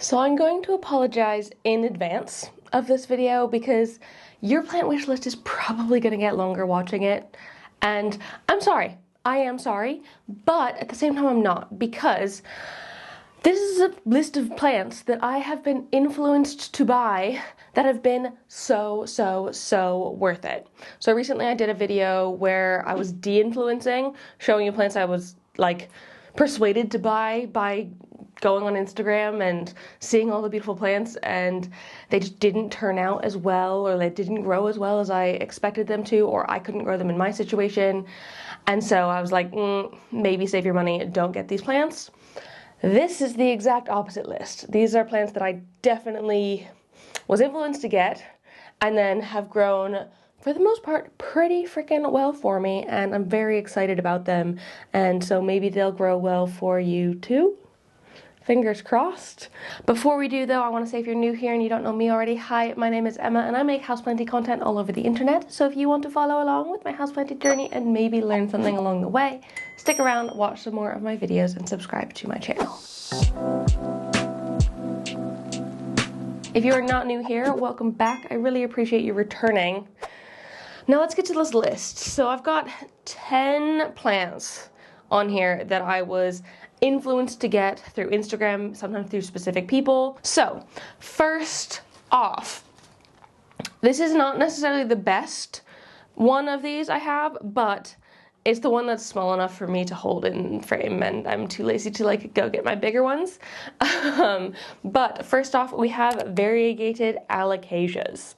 So I'm going to apologize in advance of this video because your plant wish list is probably going to get longer watching it. And I'm sorry. I am sorry. But at the same time, I'm not, because this is a list of plants that I have been influenced to buy that have been so worth it. So recently I did a video where I was de-influencing, showing you plants I was like persuaded to buy by going on Instagram and seeing all the beautiful plants, and they just didn't turn out as well, or they didn't grow as well as I expected them to, or I couldn't grow them in my situation. And so I was like, maybe save your money, don't get these plants. This is the exact opposite list. These are plants that I definitely was influenced to get and then have grown, for the most part, pretty freaking well for me, and I'm very excited about them. And so maybe they'll grow well for you too. Fingers crossed. Before we do though, I want to say if you're new here and you don't know me already, hi, my name is Emma and I make houseplanty content all over the internet. So if you want to follow along with my houseplanty journey and maybe learn something along the way, stick around, watch some more of my videos and subscribe to my channel. If you are not new here, welcome back. I really appreciate you returning. Now let's get to this list. So I've got 10 plants on here that I was influenced to get through Instagram, sometimes through specific people. So first off, this is not necessarily the best one of these I have, but it's the one that's small enough for me to hold in frame, and I'm too lazy to like go get my bigger ones. But first off, we have variegated alocasias.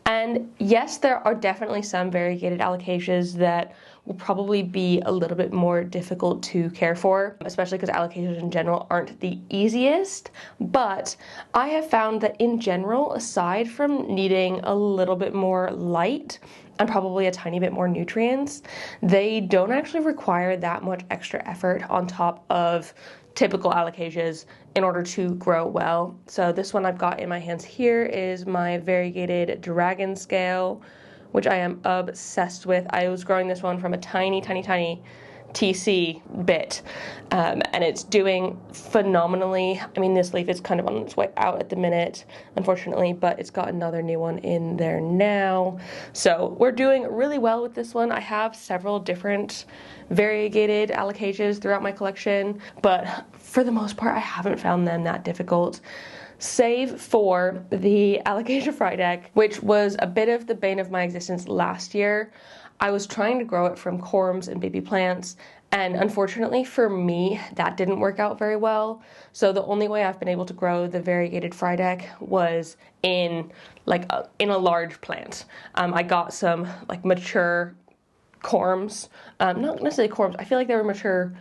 And yes, there are definitely some variegated alocasias that will probably be a little bit more difficult to care for, especially because alocasias in general aren't the easiest. But I have found that in general, aside from needing a little bit more light and probably a tiny bit more nutrients, they don't actually require that much extra effort on top of typical alocasias in order to grow well. So this one I've got in my hands here is my variegated dragon scale, which I am obsessed with. I was growing this one from a tiny TC bit, and it's doing phenomenally. I mean, this leaf is kind of on its way out at the minute, unfortunately, but it's got another new one in there now. So we're doing really well with this one. I have several different variegated alocasias throughout my collection, but for the most part, I haven't found them that difficult. Save for the alocasia frydek, which was a bit of the bane of my existence last year. I was trying to grow it from corms and baby plants, and unfortunately for me, that didn't work out very well. So the only way I've been able to grow the variegated frydek was in a large plant. I got some like mature corms, not necessarily corms. I feel like they were mature,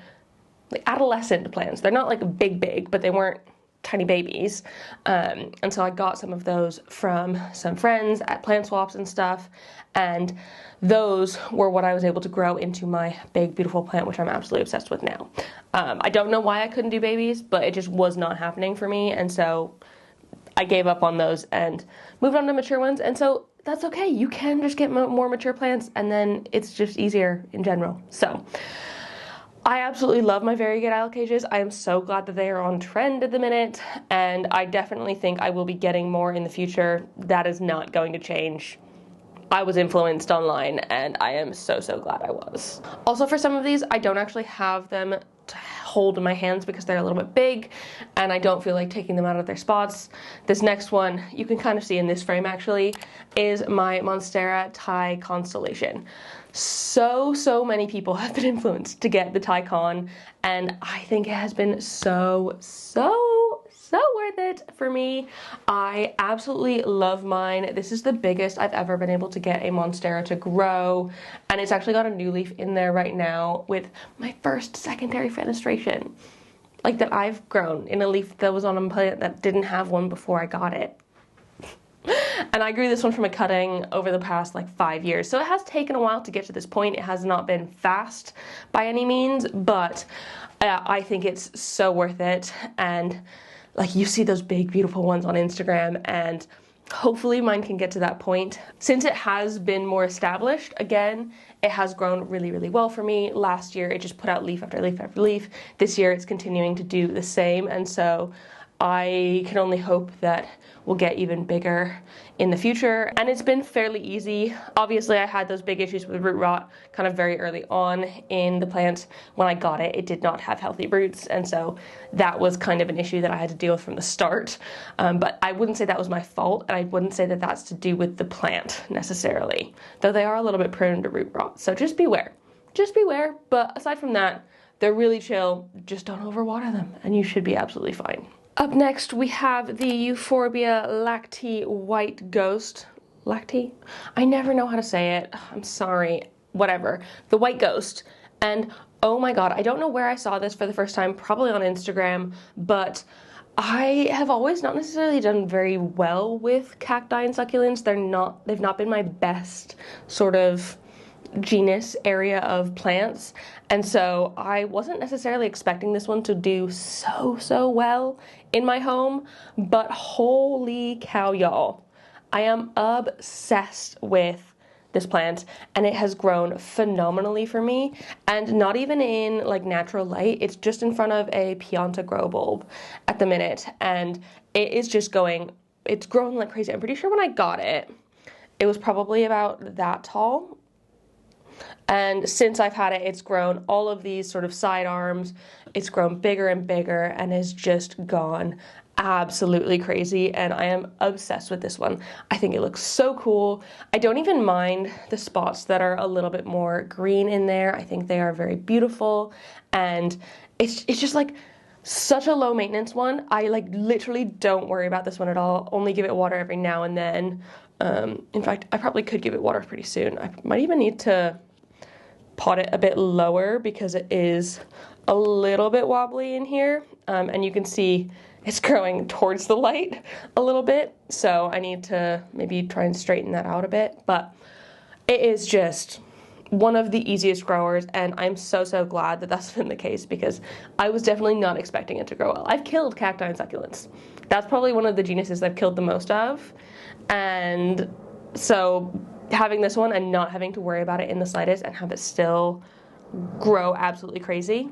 like adolescent plants. They're not like big, but they weren't tiny babies. And so I got some of those from some friends at plant swaps and stuff. And those were what I was able to grow into my big, beautiful plant, which I'm absolutely obsessed with now. I don't know why I couldn't do babies, but it just was not happening for me. And so I gave up on those and moved on to mature ones. And so that's okay. You can just get more mature plants, and then it's just easier in general. So I absolutely love my variegated alocasias. I am so glad that they are on trend at the minute, and I definitely think I will be getting more in the future. That is not going to change. I was influenced online, and I am so glad I was. Also, for some of these, I don't actually have them to hold in my hands because they're a little bit big, and I don't feel like taking them out of their spots. This next one, you can kind of see in this frame actually, is my monstera Thai constellation. So many people have been influenced to get the Thai con, and I think it has been so worth it for me. I absolutely love mine. This is the biggest I've ever been able to get a monstera to grow, and it's actually got a new leaf in there right now with my first secondary fenestration, like that I've grown in a leaf that was on a plant that didn't have one before I got it. And I grew this one from a cutting over the past like 5 years. So it has taken a while to get to this point. It has not been fast by any means, but I think it's so worth it. And like, you see those big, beautiful ones on Instagram, and hopefully mine can get to that point. Since it has been more established, again, it has grown really well for me. Last year, it just put out leaf after leaf after leaf. This year, it's continuing to do the same. And so I can only hope that we'll get even bigger in the future. And it's been fairly easy. Obviously, I had those big issues with root rot kind of very early on in the plant. When I got it, it did not have healthy roots, and so that was kind of an issue that I had to deal with from the start. But I wouldn't say that was my fault, and I wouldn't say that that's to do with the plant necessarily, though they are a little bit prone to root rot, so just beware. Just beware, but aside from that, they're really chill. Just don't overwater them, and you should be absolutely fine. Up next, we have the Euphorbia lactea white ghost. Lactea? I never know how to say it. I'm sorry. Whatever. The white ghost. And oh my god, I don't know where I saw this for the first time, probably on Instagram, but I have always not necessarily done very well with cacti and succulents. They've not been my best sort of genus area of plants, and so I wasn't necessarily expecting this one to do so well in my home, but holy cow, y'all, I am obsessed with this plant, and it has grown phenomenally for me, and not even in like natural light. It's just in front of a Pianta grow bulb at the minute, and it is just it's growing like crazy. I'm pretty sure when I got it, it was probably about that tall. And since I've had it, it's grown all of these sort of side arms. It's grown bigger and bigger and has just gone absolutely crazy. And I am obsessed with this one. I think it looks so cool. I don't even mind the spots that are a little bit more green in there. I think they are very beautiful. And it's just like such a low maintenance one. I like literally don't worry about this one at all. Only give it water every now and then. In fact, I probably could give it water pretty soon. I might even need to pot it a bit lower because it is a little bit wobbly in here, and you can see it's growing towards the light a little bit, so I need to maybe try and straighten that out a bit. But it is just one of the easiest growers, and I'm so glad that that's been the case, because I was definitely not expecting it to grow well. I've killed cacti and succulents. That's probably one of the genuses I've killed the most of, and so having this one and not having to worry about it in the slightest and have it still grow absolutely crazy,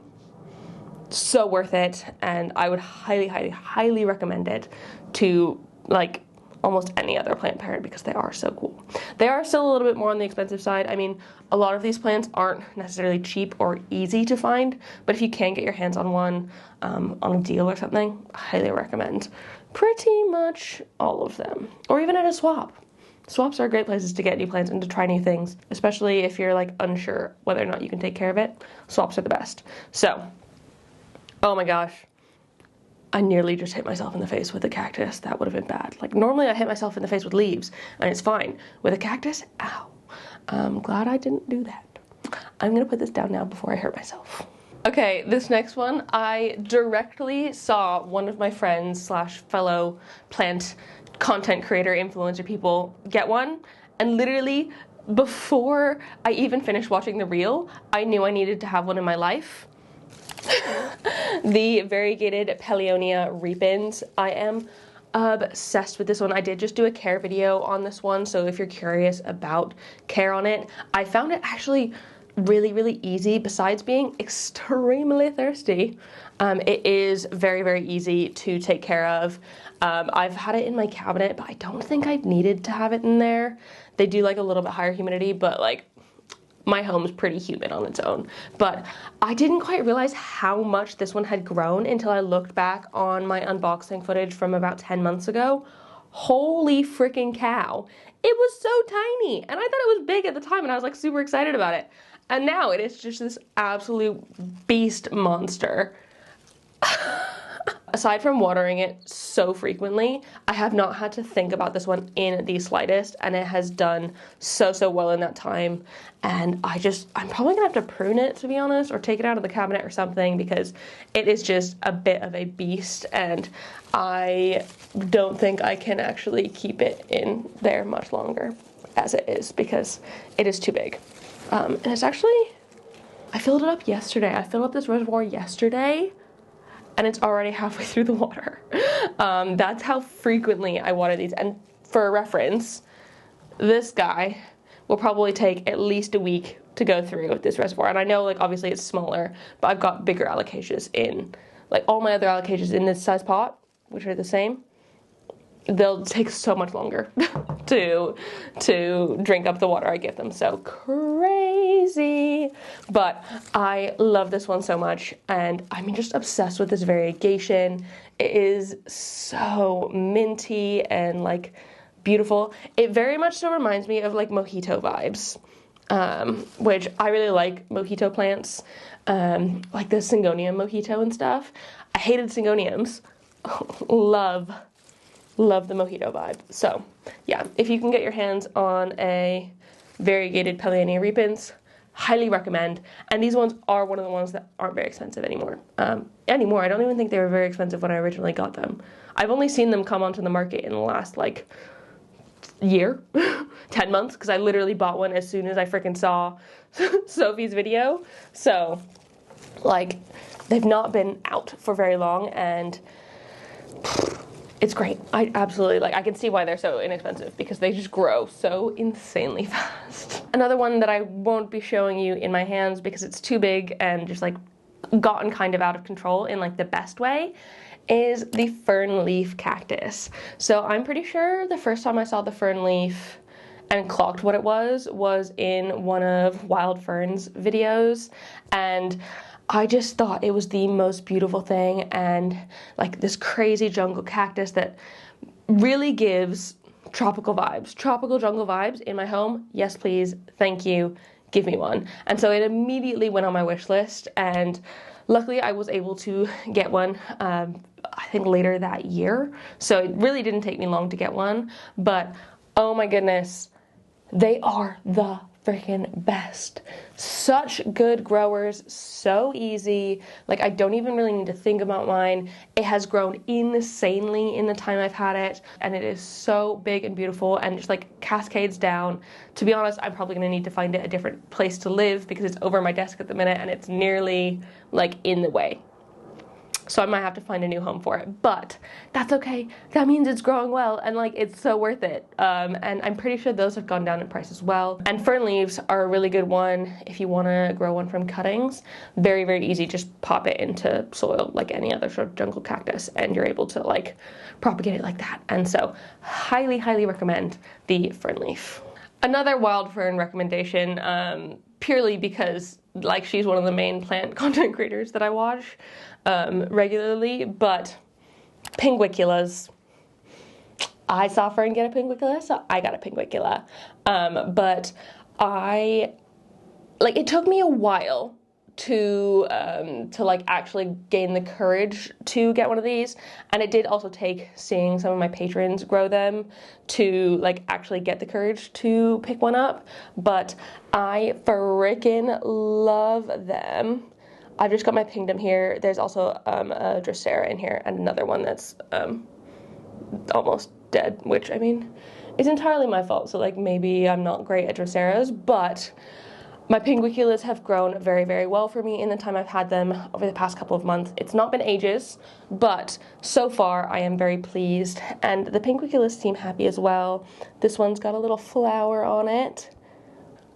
so worth it. And I would highly recommend it to like almost any other plant parent, because they are so cool. They are still a little bit more on the expensive side. I mean, a lot of these plants aren't necessarily cheap or easy to find, but if you can get your hands on one on a deal or something, I highly recommend pretty much all of them, or even at a swap. Swaps are great places to get new plants and to try new things, especially if you're like unsure whether or not you can take care of it. Swaps are the best. So, oh my gosh, I nearly just hit myself in the face with a cactus. That would have been bad. Like normally I hit myself in the face with leaves and it's fine. With a cactus, ow. I'm glad I didn't do that. I'm gonna put this down now before I hurt myself. Okay, this next one, I directly saw one of my friends slash fellow plant content creator, influencer people get one, and literally before I even finished watching the reel, I knew I needed to have one in my life. The variegated pellionia repens. I am obsessed with this one. I did just do a care video on this one, so if you're curious about care on it, I found it actually really easy. Besides being extremely thirsty, it is very easy to take care of. I've had it in my cabinet, but I don't think I've needed to have it in there. They do like a little bit higher humidity, but like my home's pretty humid on its own. But I didn't quite realize how much this one had grown until I looked back on my unboxing footage from about 10 months ago. Holy freaking cow. It was so tiny, and I thought it was big at the time, and I was like super excited about it. And now it is just this absolute beast monster. Aside from watering it so frequently, I have not had to think about this one in the slightest, and it has done so well in that time. And I'm probably gonna have to prune it, to be honest, or take it out of the cabinet or something, because it is just a bit of a beast, and I don't think I can actually keep it in there much longer as it is, because it is too big. And it's actually, I filled it up yesterday. I filled up this reservoir yesterday, and it's already halfway through the water. That's how frequently I water these. And for reference, this guy will probably take at least a week to go through this reservoir. And I know, like, obviously it's smaller, but I've got bigger alocasias in, like, all my other alocasias in this size pot which are the same, they'll take so much longer to drink up the water I give them. So crazy. But I love this one so much, and I'm just obsessed with this variegation. It is so minty and like beautiful. It very much so reminds me of like mojito vibes, which I really like mojito plants, like the syngonium mojito and stuff. I hated syngoniums. Love the mojito vibe. So yeah, if you can get your hands on a variegated pellionia repens, highly recommend. And these ones are one of the ones that aren't very expensive anymore. I don't even think they were very expensive when I originally got them. I've only seen them come onto the market in the last like year, 10 months, because I literally bought one as soon as I freaking saw Sophie's video. So like, they've not been out for very long, and it's great. I absolutely I can see why they're so inexpensive, because they just grow so insanely fast. Another one that I won't be showing you in my hands because it's too big and just like gotten kind of out of control in like the best way is the fern leaf cactus. So I'm pretty sure the first time I saw the fern leaf and clocked what it was in one of Wild Fern's videos, and I just thought it was the most beautiful thing, and like this crazy jungle cactus that really gives tropical jungle vibes in my home. Yes, please. Thank you. Give me one. And so it immediately went on my wish list, and luckily I was able to get one, I think later that year. So it really didn't take me long to get one, but oh my goodness, they are the freaking best. Such good growers, so easy. Like, I don't even really need to think about mine. It has grown insanely in the time I've had it, and it is so big and beautiful and just like cascades down. To be honest, I'm probably gonna need to find it a different place to live because it's over my desk at the minute and it's nearly like in the way. So I might have to find a new home for it, but that's okay. That means it's growing well, and like it's so worth it. And I'm pretty sure those have gone down in price as well. And fern leaves are a really good one if you want to grow one from cuttings. Very, very easy. Just pop it into soil like any other sort of jungle cactus, and you're able to like propagate it like that. And so highly, highly recommend the fern leaf. Another wild fern recommendation, purely because like she's one of the main plant content creators that I watch regularly, but pinguiculas. I saw Fern get a pinguicula, so I got a pinguicula. But it took me a while to like actually gain the courage to get one of these, and it did also take seeing some of my patrons grow them to like actually get the courage to pick one up. But I freaking love them. I just got my pingdom here. There's also a drosera in here and another one that's almost dead, which I mean is entirely my fault. So like maybe I'm not great at droseras, but my pinguiculas have grown very, very well for me in the time I've had them over the past couple of months. It's not been ages, but so far I am very pleased, and the pinguiculas seem happy as well. This one's got a little flower on it.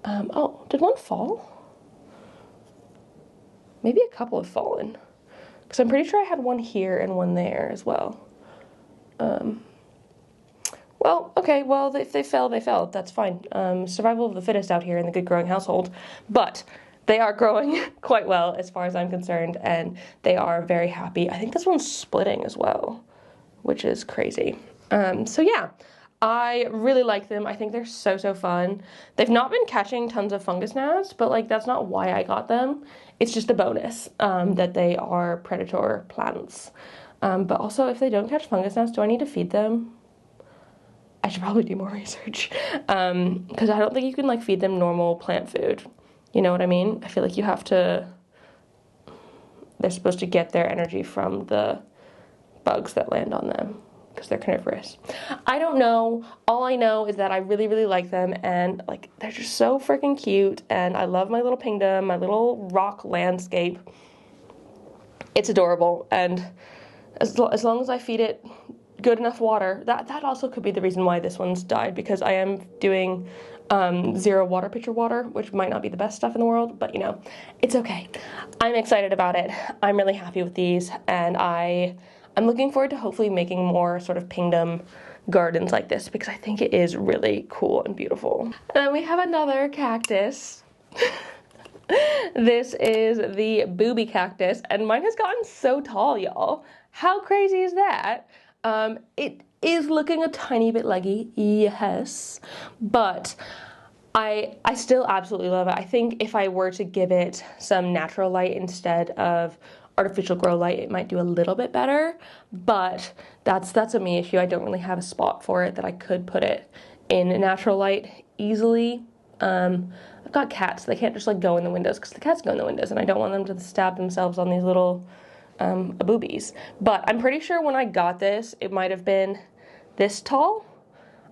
Oh, did one fall? Maybe a couple have fallen, because I'm pretty sure I had one here and one there as well. Well, okay, well, if they fell, they fell. That's fine. Survival of the fittest out here in the good growing household. But they are growing quite well as far as I'm concerned, and they are very happy. I think this one's splitting as well, which is crazy. So yeah, I really like them. I think they're so, so fun. They've not been catching tons of fungus gnats, but like that's not why I got them. It's just a bonus that they are predator plants. But also, if they don't catch fungus gnats, do I need to feed them? I should probably do more research, because I don't think you can like feed them normal plant food. You know what I mean? I feel like you have to, they're supposed to get their energy from the bugs that land on them, because they're carnivorous. I don't know. All I know is that I really, really like them, and like they're just so freaking cute, and I love my little pingdom, my little rock landscape. It's adorable, and as long as I feed it good enough water, that also could be the reason why this one's died, because I am doing 0 water pitcher water, which might not be the best stuff in the world, but you know, it's okay. I'm excited about it. I'm really happy with these, and I'm I'm looking forward to hopefully making more sort of pingdom gardens like this because I think it is really cool and beautiful. And then we have another cactus. This is the boobie cactus, and mine has gotten so tall, y'all. How crazy is that? It is looking a tiny bit leggy, yes, but I still absolutely love it. I think if I were to give it some natural light instead of artificial grow light, it might do a little bit better, but that's a me issue. I don't really have a spot for it that I could put it in natural light easily. I've got cats. They can't just like go in the windows because the cats go in the windows and I don't want them to stab themselves on these little boobies. But I'm pretty sure when I got this, it might have been this tall.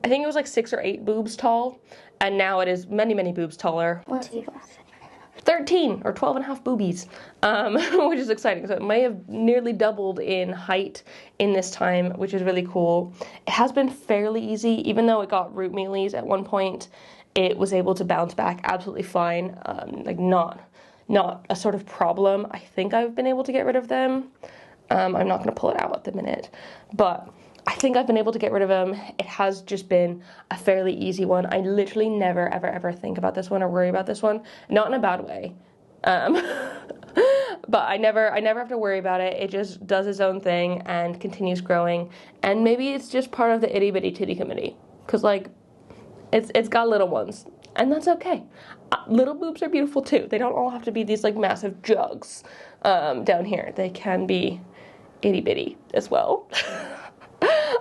I think it was like 6 or 8 boobs tall, and now it is many, many boobs taller. 13 or 12 and a half boobies, which is exciting. So it may have nearly doubled in height in this time, which is really cool. It has been fairly easy, even though it got root mealies at one point. It was able to bounce back absolutely fine, like not a sort of problem. I think I've been able to get rid of them. I'm not going to pull it out at the minute, but I think I've been able to get rid of them. It has just been a fairly easy one. I literally never, ever, ever think about this one or worry about this one. Not in a bad way. But I never have to worry about it. It just does its own thing and continues growing. And maybe it's just part of the itty bitty titty committee. Because, like, it's got little ones. And that's okay. Little boobs are beautiful too. They don't all have to be these, like, massive jugs down here. They can be itty bitty as well.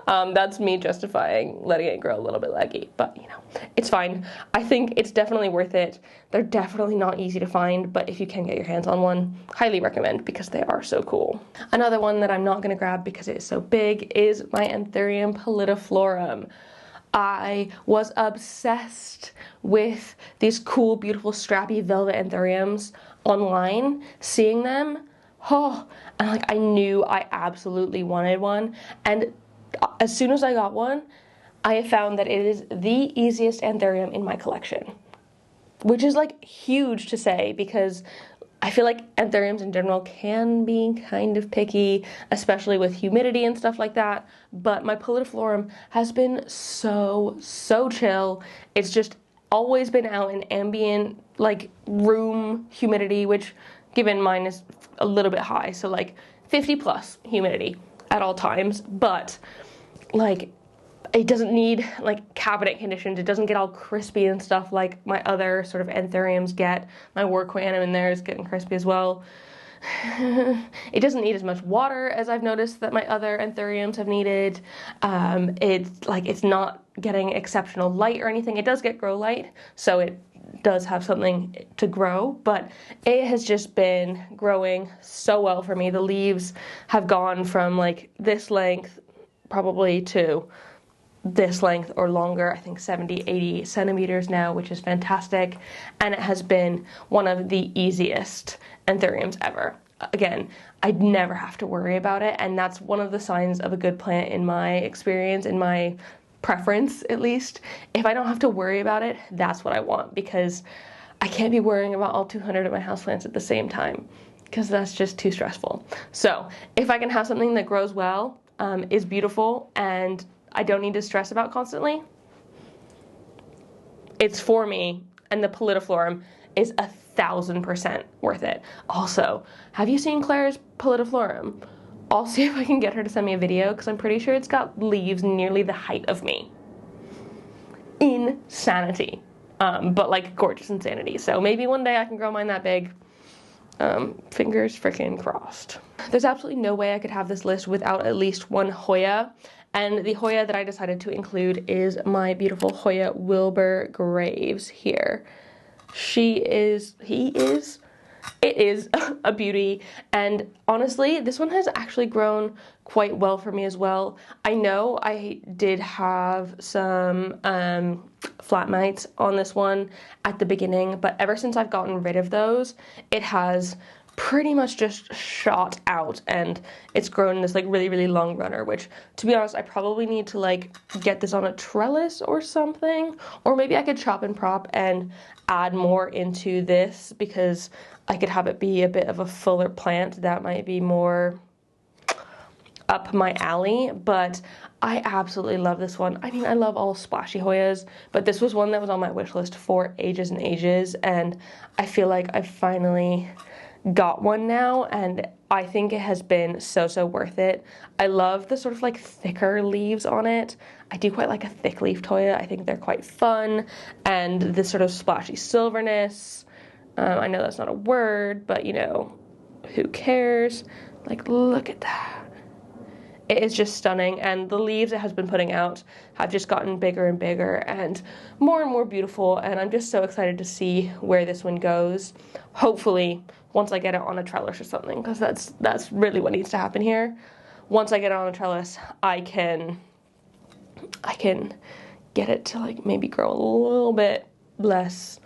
That's me justifying letting it grow a little bit leggy, but you know, it's fine. I think it's definitely worth it. They're definitely not easy to find, but if you can get your hands on one, highly recommend because they are so cool. Another one that I'm not going to grab because it is so big is my anthurium pallidiflorum. I was obsessed with these cool, beautiful, strappy velvet anthuriums online, seeing them. Oh, and like I knew I absolutely wanted one, and as soon as I got one, I have found that it is the easiest anthurium in my collection, which is like huge to say because I feel like anthuriums in general can be kind of picky, especially with humidity and stuff like that, but my pallidiflorum has been so chill. It's just always been out in ambient, like, room humidity, which given mine is a little bit high, so like 50 plus humidity at all times, but like it doesn't need like cabinet conditions. It doesn't get all crispy and stuff like my other sort of anthuriums get. My war quantum in there is getting crispy as well. It doesn't need as much water as I've noticed that my other anthuriums have needed. It's not getting exceptional light or anything. It does get grow light, so it does have something to grow, but it has just been growing so well for me. The leaves have gone from like this length probably to this length or longer, I think 70, 80 centimeters now, which is fantastic. And it has been one of the easiest anthuriums ever. Again, I'd never have to worry about it. And that's one of the signs of a good plant in my experience, in my preference at least. If I don't have to worry about it, that's what I want, because I can't be worrying about all 200 of my houseplants at the same time, because that's just too stressful. So if I can have something that grows well, is beautiful, and I don't need to stress about constantly, it's for me, and the pallidiflorum is 1000% worth it. Also, have you seen Claire's pallidiflorum? I'll see if I can get her to send me a video, because I'm pretty sure it's got leaves nearly the height of me. Insanity. But like gorgeous insanity. So maybe one day I can grow mine that big. Fingers freaking crossed. There's absolutely no way I could have this list without at least one Hoya. And the Hoya that I decided to include is my beautiful Hoya Wilbur Graves here. It is a beauty, and honestly, this one has actually grown quite well for me as well. I know I did have some flat mites on this one at the beginning, but ever since I've gotten rid of those, it has pretty much just shot out, and it's grown this like really long runner, which, to be honest, I probably need to like get this on a trellis or something, or maybe I could chop and prop and add more into this, because I could have it be a bit of a fuller plant that might be more up my alley, but I absolutely love this one. I mean, I love all splashy Hoyas, but this was one that was on my wish list for ages and ages, and I feel like I finally got one now, and I think it has been so worth it. I love the sort of like thicker leaves on it. I do quite like a thick leaf Hoya. I think they're quite fun, and this sort of splashy silverness. I know that's not a word, but you know, who cares? Like, look at that. It is just stunning, and the leaves it has been putting out have just gotten bigger and bigger and more beautiful, and I'm just so excited to see where this one goes. Hopefully, once I get it on a trellis or something, because that's really what needs to happen here. Once I get it on a trellis, I can get it to like maybe grow a little bit less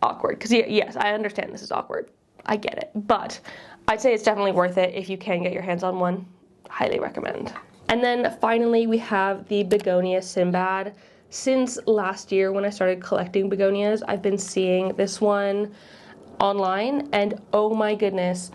awkward. Because yes, I understand this is awkward. I get it, but I'd say it's definitely worth it if you can get your hands on one. Highly recommend. And then finally we have the begonia sinbad. Since last year when I started collecting begonias, I've been seeing this one online, and oh my goodness,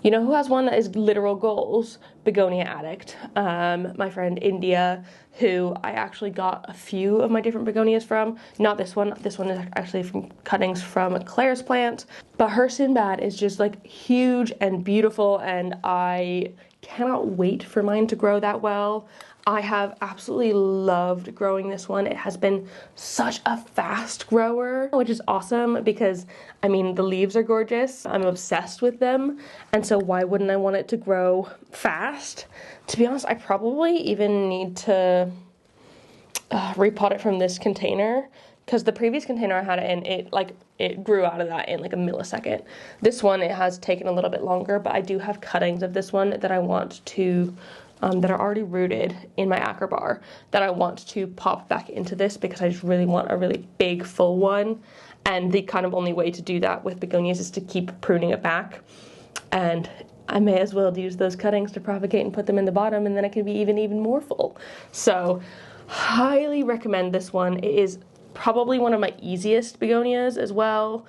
you know who has one that is literal goals? Begonia Addict. My friend India, who I actually got a few of my different begonias from. Not this one. This one is actually from cuttings from Claire's plant. But her sinbad is just like huge and beautiful, and I cannot wait for mine to grow that well. I have absolutely loved growing this one. It has been such a fast grower, which is awesome because, I mean, the leaves are gorgeous. I'm obsessed with them, and so why wouldn't I want it to grow fast? To be honest, I probably even need to repot it from this container, because the previous container I had it in, it grew out of that in like a millisecond. This one, it has taken a little bit longer, but I do have cuttings of this one that I want to that are already rooted in my acrobar that I want to pop back into this, because I just really want a really big full one, and the kind of only way to do that with begonias is to keep pruning it back, and I may as well use those cuttings to propagate and put them in the bottom, and then it can be even more full. So highly recommend this one. It is probably one of my easiest begonias as well.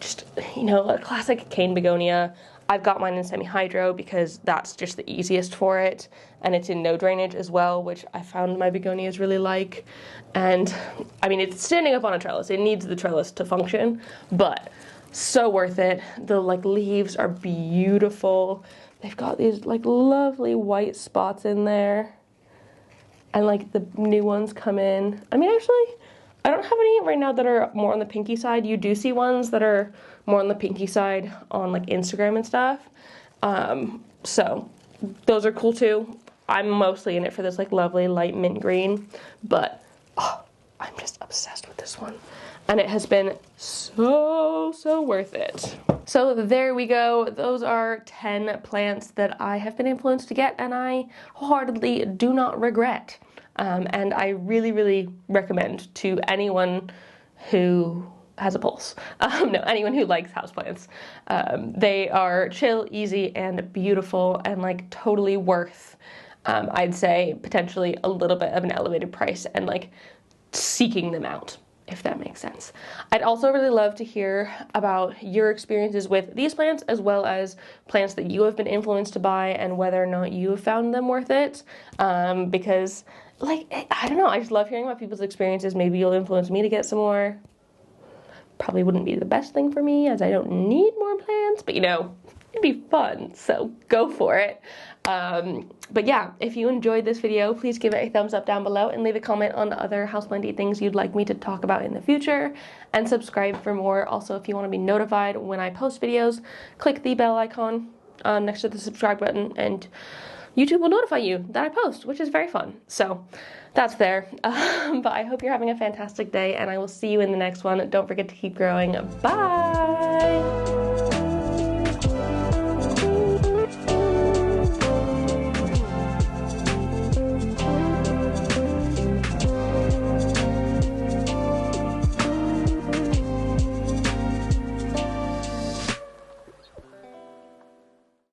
Just, you know, a classic cane begonia. I've got mine in semi-hydro because that's just the easiest for it, and it's in no drainage as well, which I found my begonias really like. And I mean, it's standing up on a trellis. It needs the trellis to function, but so worth it. The like leaves are beautiful. They've got these like lovely white spots in there, and like the new ones come in. I mean, actually, I don't have any right now that are more on the pinky side. You do see ones that are more on the pinky side on like Instagram and stuff. So those are cool too. I'm mostly in it for this like lovely light mint green, but I'm just obsessed with this one. And it has been so worth it. So there we go. Those are 10 plants that I have been influenced to get, and I wholeheartedly do not regret. And I really recommend to anyone who has a pulse. No, anyone who likes houseplants. They are chill, easy, and beautiful, and like totally worth, I'd say, potentially a little bit of an elevated price and like seeking them out, if that makes sense. I'd also really love to hear about your experiences with these plants, as well as plants that you have been influenced to buy and whether or not you have found them worth it. Because, like, I don't know, I just love hearing about people's experiences. Maybe you'll influence me to get some more. Probably wouldn't be the best thing for me, as I don't need more plants, but you know, it'd be fun, so go for it. But yeah, if you enjoyed this video, please give it a thumbs up down below and leave a comment on other houseplanty things you'd like me to talk about in the future, and subscribe for more. Also, if you want to be notified when I post videos, click the bell icon next to the subscribe button, and YouTube will notify you that I post, which is very fun. So that's there. But I hope you're having a fantastic day, and I will see you in the next one. Don't forget to keep growing. Bye!